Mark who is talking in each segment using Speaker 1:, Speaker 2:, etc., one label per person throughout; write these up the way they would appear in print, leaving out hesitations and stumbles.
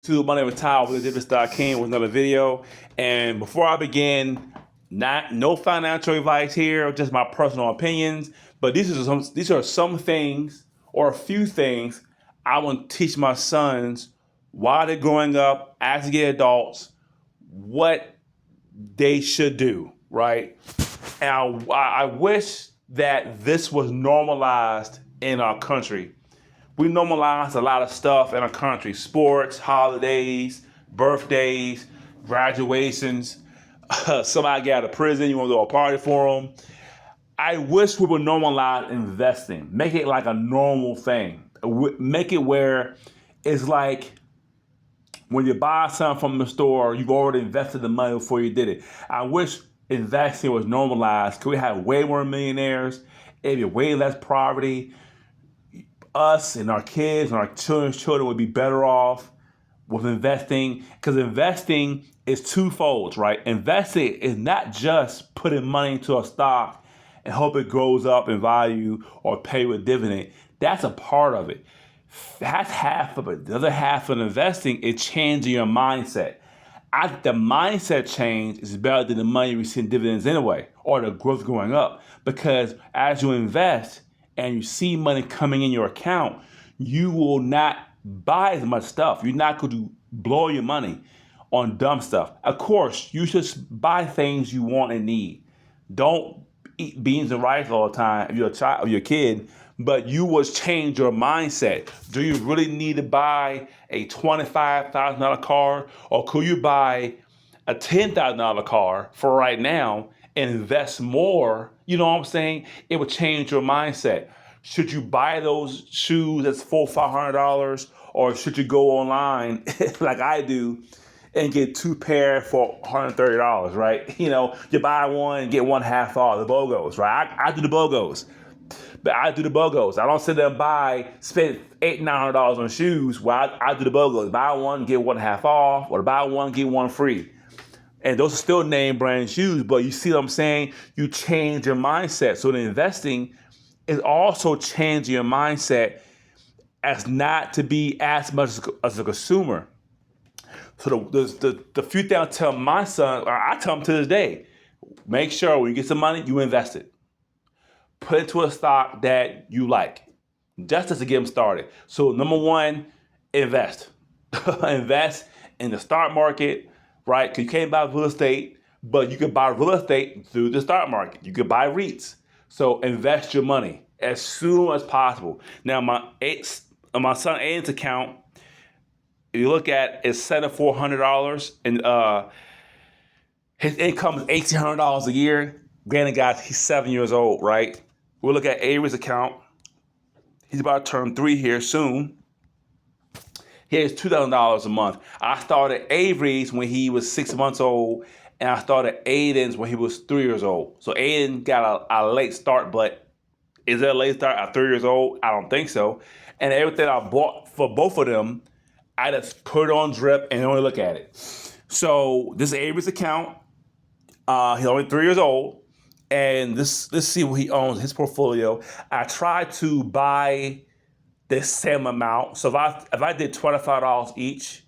Speaker 1: to My Name is Ty with King with another video. And before I begin, no financial advice here, just my personal opinions. But these are some things or a few things I want to teach my sons while they're growing up, as they get adults, what they should do, right? And I wish that this was normalized in our country. We normalize a lot of stuff in our country: sports, holidays, birthdays, graduations. Somebody get out of prison, you want to do a party for them. I wish we would normalize investing, make it like a normal thing, make it where it's like when you buy something from the store, you've already invested the money before you did it. I wish investing was normalized. Could we have way more millionaires? It'd be way less poverty. Us and our kids and our children's children would be better off with investing, because investing is twofold, right? Investing is not just putting money into a stock and hope it grows up in value or pay with dividend. That's a part of it. That's half of it. The other half of investing is changing your mindset. The mindset change is better than the money receiving dividends anyway, or the growth going up, because as you invest and you see money coming in your account, you will not buy as much stuff. You're not going to blow your money on dumb stuff. Of course, you should buy things you want and need. Don't eat beans and rice all the time if you're a child or you're a kid, but you will change your mindset. Do you really need to buy a $25,000 car, or could you buy a $10,000 car for right now and invest more? You know what I'm saying? It would change your mindset. Should you buy those shoes that's $400-$500, or should you go online like I do and get two pair for $130, right? You know, you buy one and get one half off, the BOGOs, right? I do the BOGOs. But I do the BOGOs. I don't sit there and spend $800-$900 on shoes. Well, I do the BOGOs. Buy one, get one half off, or buy one, get one free. And those are still name brand shoes, but you see what I'm saying? You change your mindset. So the investing is also changing your mindset as not to be as much as a consumer. So the few things I tell my son, or I tell him to this day: make sure when you get some money, you invest it. Put it into a stock that you like, just to get them started. So number one, invest. Invest in the stock market, right? Because you can't buy real estate, but you can buy real estate through the stock market. You can buy REITs. So invest your money as soon as possible. Now, my son Aiden's account, if you look at, it's $7,400, and his income is $1,800 a year. Granted, guys, he's 7 years old, right? We'll look at Avery's account. He's about to turn 3 here soon. He has $2,000 a month. I started Avery's when he was 6 months old, and I started Aiden's when he was 3 years old. So Aiden got a late start, but is there a late start at 3 years old? I don't think so. And everything I bought for both of them, I just put it on drip and only look at it. So this is Avery's account. He's only 3 years old. And let's see what he owns, his portfolio. I try to buy the same amount. So if I did $25 each,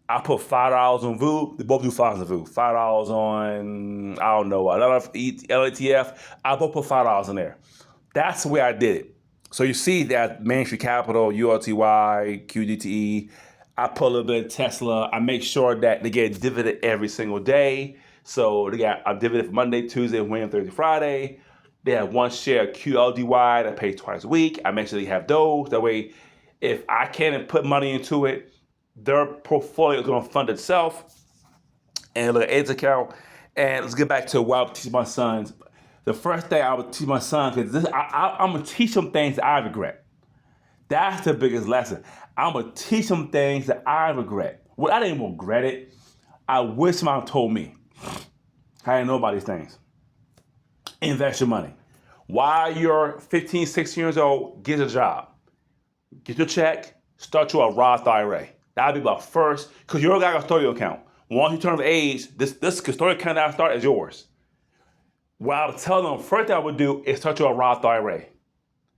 Speaker 1: I put $5 on VOO. They both do $5 on VOO. $5 on, I don't know, another LATF. I both put $5 in there. That's the way I did it. So you see that Main Street Capital, ULTY, QDTE. I put a little bit of Tesla. I make sure that they get a dividend every single day. So they got a dividend for Monday, Tuesday, Wednesday, Thursday, Friday. They have one share of QLDY that pays twice a week. I make sure they have those. That way, if I can't put money into it, their portfolio is going to fund itself. And look at Ed's account. And let's get back to what I would teach my sons. The first thing I would teach my sons, because I'm going to teach them things that I regret. That's the biggest lesson. I'm going to teach them things that I regret. Well, I didn't even regret it. I wish somebody told me. I didn't know about these things. Invest your money. While you're 15, 16 years old, get a job. Get your check, start you a Roth IRA. That'll be my first, because you already got a custodial account. Once you turn of age, this custodial account that I start is yours. What I would tell them, first thing I would do is start you a Roth IRA.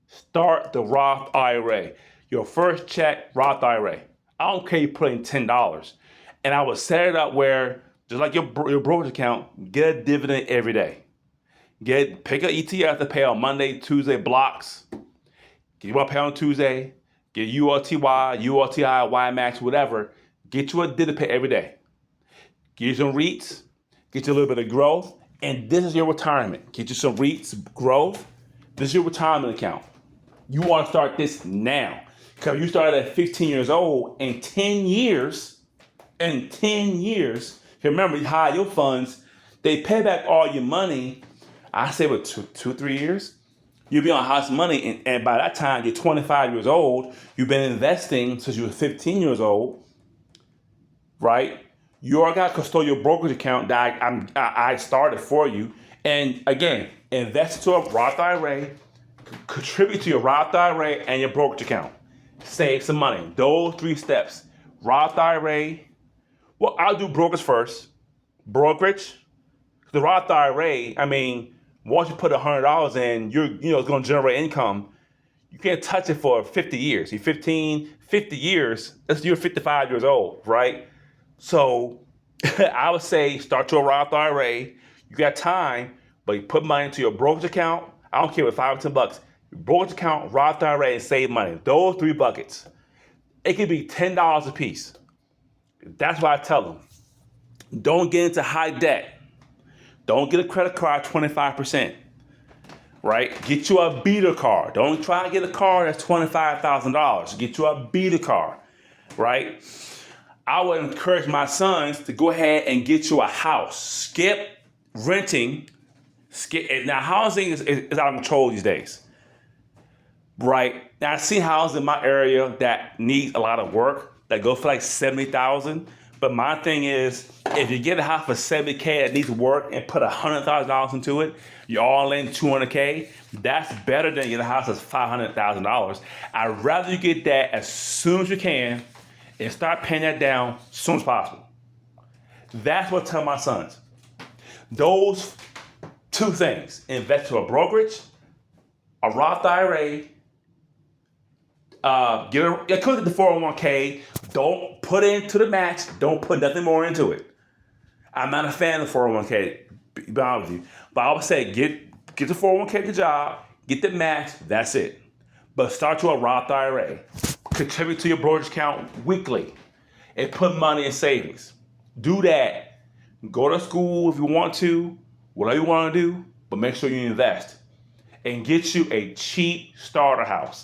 Speaker 1: Start the Roth IRA. Your first check, Roth IRA. I don't care you put in $10. And I would set it up where, just like your brokerage account, get a dividend every day. Pick an ETF to pay on Monday, Tuesday blocks. You want to pay on Tuesday, get ULTY, ULTI, YMAX, whatever. Get you a dividend pay every day. Get you some REITs, get you a little bit of growth, and this is your retirement. Get you some REITs, growth. This is your retirement account. You want to start this now. Because you started at 15 years old, in 10 years, remember, you hide your funds, they pay back all your money, I say with two, 3 years, you'll be on house money, and by that time, you're 25 years old, you've been investing since you were 15 years old, right? You already got a custodial brokerage account that I started for you. And again, invest into a Roth IRA, contribute to your Roth IRA and your brokerage account. Save some money. Those 3 steps. Roth IRA. Well, I'll do brokerage first. Brokerage. The Roth IRA, I mean, once you put $100 in, it's going to generate income. You can't touch it for 50 years. You're 50 years, you're 55 years old, right? So I would say start your Roth IRA. You got time, but you put money into your brokerage account. I don't care with $5 or $10. Brokerage account, Roth IRA, and save money. Those 3 buckets. It could be $10 a piece. That's why I tell them. Don't get into high debt. Don't get a credit card 25%. Right? Get you a beater car. Don't try to get a car that's $25,000. Get you a beater car. Right? I would encourage my sons to go ahead and get you a house. Skip renting. Now, housing is out of control these days. Right? Now, I see houses in my area that need a lot of work that go for like $70,000. But my thing is, if you get a house for $70K that needs work and put $100,000 into it, you're all in $200K. That's better than get a house that's $500,000. I'd rather you get that as soon as you can and start paying that down as soon as possible. That's what I tell my sons. Those 2 things: invest to a brokerage, a Roth IRA. Get the 401k. Don't put into the match. Don't put nothing more into it. I'm not a fan of 401k, to be honest with you. But I would say get the 401k the job, get the match, that's it. But start your Roth IRA. Contribute to your brokerage account weekly and put money in savings. Do that. Go to school if you want to, whatever you want to do, but make sure you invest. And get you a cheap starter house.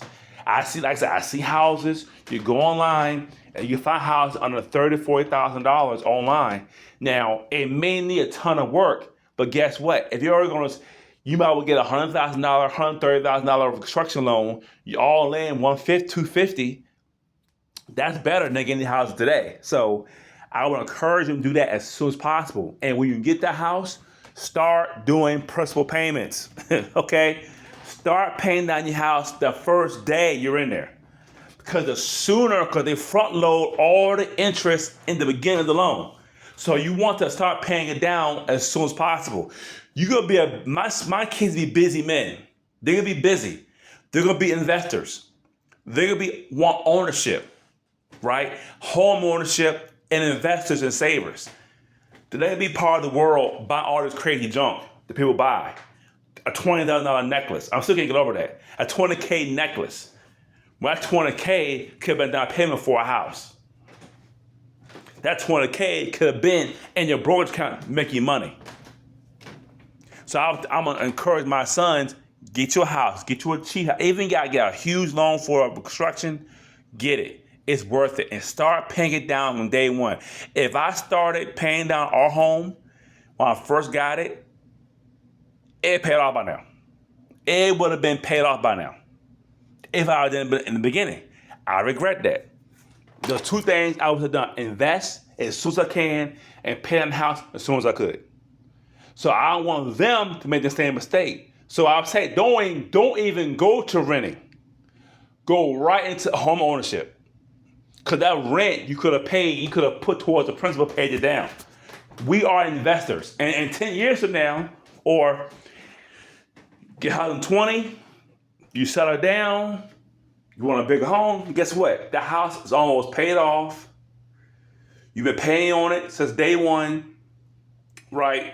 Speaker 1: I see houses. You go online and you find houses under $30,000, $40,000 online. Now, it may need a ton of work, but guess what? If you're already going to, you might well get a $100,000, $130,000 construction loan. You all in $150,000, $250,000. That's better than getting houses today. So I would encourage them to do that as soon as possible. And when you get that house, start doing principal payments. Okay? Start paying down your house the first day you're in there. Because they front load all the interest in the beginning of the loan. So you want to start paying it down as soon as possible. You're going to be my kids be busy men. They're going to be busy. They're going to be investors. They're going to want ownership, right? Home ownership and investors and savers. They're going to be part of the world, buy all this crazy junk that people buy. A $20,000 necklace. I'm still can't get over that. A $20K necklace. Well, that $20K could have been down payment for a house. That $20K could have been in your brokerage account making money. So I'm going to encourage my sons, get you a house, get you a cheap house. Even got to get a huge loan for construction, get it. It's worth it. And start paying it down from day one. If I started paying down our home when I first got it, it paid off by now. It would have been paid off by now if I didn't in the beginning. I regret that. There's 2 things I would have done: invest as soon as I can and pay down the house as soon as I could. So I don't want them to make the same mistake. So I'll say, don't even go to renting. Go right into home ownership. Because that rent you could have put towards the principal, paid it down. We are investors. And 10 years from now, or get out in 20, you settle down, You want a bigger home? Guess what? The house is almost paid off. You've been paying on it since day one, right?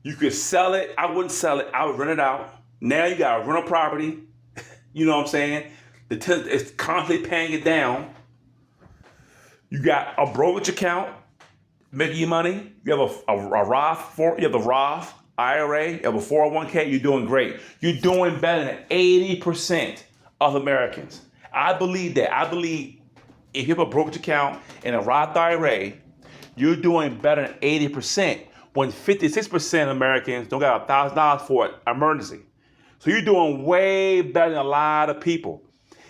Speaker 1: You could sell it. I wouldn't sell it. I would rent it out. Now you got a rental property. You know what I'm saying? The tenant is constantly paying it down. You got a brokerage account making you money. You have a Roth you have the Roth IRA. You have a 401k. You're doing great. You're doing better than 80% of Americans. I believe that. I believe if you have a brokerage account and a Roth IRA, you're doing better than 80% when 56% of Americans don't got $1,000 for an emergency. So you're doing way better than a lot of people.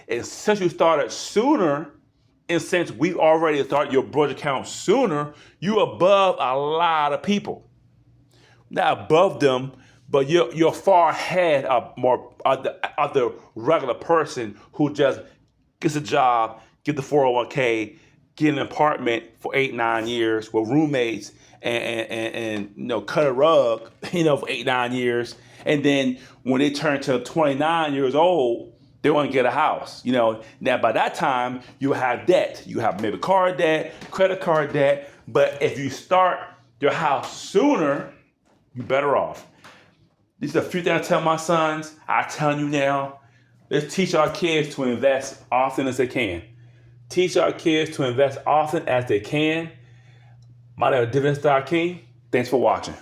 Speaker 1: And since you started sooner, and since we already started your brokerage account sooner, you're above a lot of people. Not above them, but you're far ahead of the regular person who just gets a job, get the 401k, get an apartment for 8-9 years with roommates and cut a rug, for 8-9 years. And then when they turn to 29 years old, they want to get a house. Now by that time you have debt. You have maybe car debt, credit card debt. But if you start your house sooner, you're better off. These are a few things I tell my sons. I'm telling you now, let's teach our kids to invest often as they can. Teach our kids to invest often as they can. My name is Dividend Stock King. Thanks for watching.